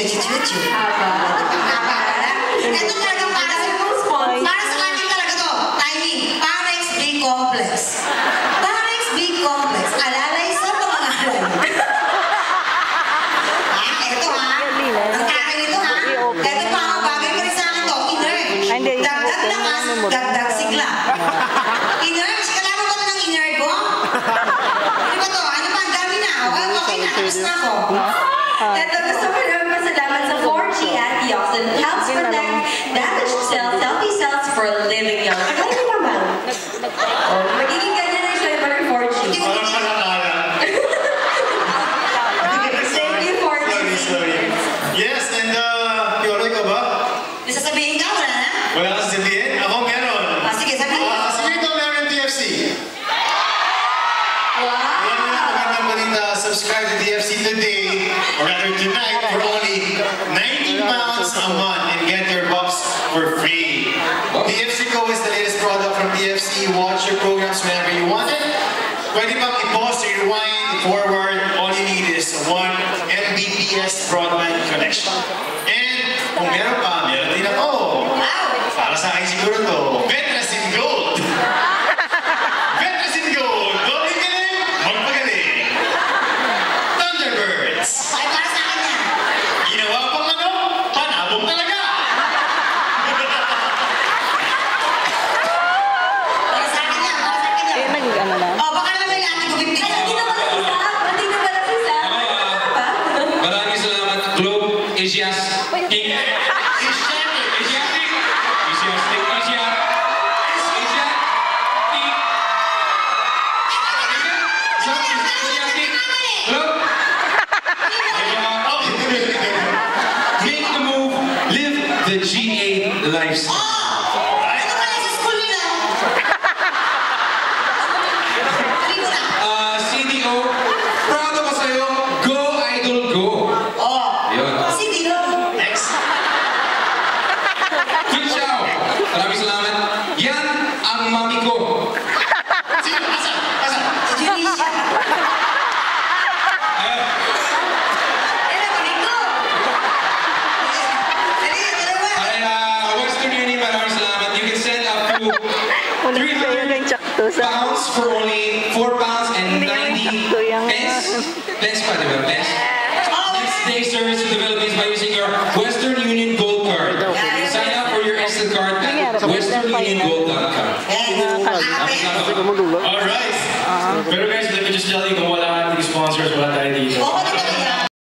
Chuchu. Ito talaga para sa akin talaga to. Timing. Parex B Complex. Parex B Complex. Alalay sa pangangalay. Ito ha. Ang takin ito ha. Ito pa ang bagay ko rin sa akin to. Inert. Dagdag lakas, dagdag sigla. Inert. Kailangan ba ito ng inert ko? Ano ba to? Ano ba? Ang dami na. Okay na. Tapos na ako. Ito gusto ko naman pasalamat sa 4G Antioxidant helps protect damaged cells, healthy cells for living young. Kaya naman. Magiging ganyan na siya yung 4G. Thank you, 4G. Yes, and Piolo, ikaw ba? May sasabihin ka? Wala na? Wala ka sasabihin? Ako meron. Sige, sabihin. Sabihin ko meron TFC. Wow! Magandang balita, subscribe to TFC today, or rather tonight, for only 19 pounds a month and get your box for free. TFC Go is the latest product from TFC. Watch your programs whenever you want it. Pwede bang i-pause, rewind, forward, all you need is 1 Mbps broadband connection. And kung meron pa, meron din ako. Para sa akin siguro to, Vetrasin Gold. Vetrasin Gold. Doble galing, magpagaling. Thunderbirds. Ay, para sa akin yan. Ginawa pang ano, panabong talaga. Para sa akin yan. Para sa akin yan. Nag-ano na? Baka naman may lati ko 50. Ay, hindi naman isa. Hindi naman isa. Maraming salamat, Globe Asias King. Make the move, live the GA lifestyle. Ano pala sa school nila? Sabi ko na. CDO, proud ako sa'yo, go idol go. Yun. Sige, no? Next. Good show. Maraming salamat. Yan ang mami ko. Sino? Asa? Asa? Si Junisha. Ayun. Ano ba ito? Dali, dalawa. Ay, Western Union, maraming salamat. You can send up to Wala pa yun yung tsakto sa... pounds for only 4 pounds and Hindi yung 90 sakto yung... pence. Pence pa, diba? Pence. Next day service to the Philippines by using your Western Union Gold Card. Sign up for your instant card at westernuniongold.com. Alright. Pero guys, let me just tell you kung wala ating sponsors, wala tayo dito. Oo, di ba kaya?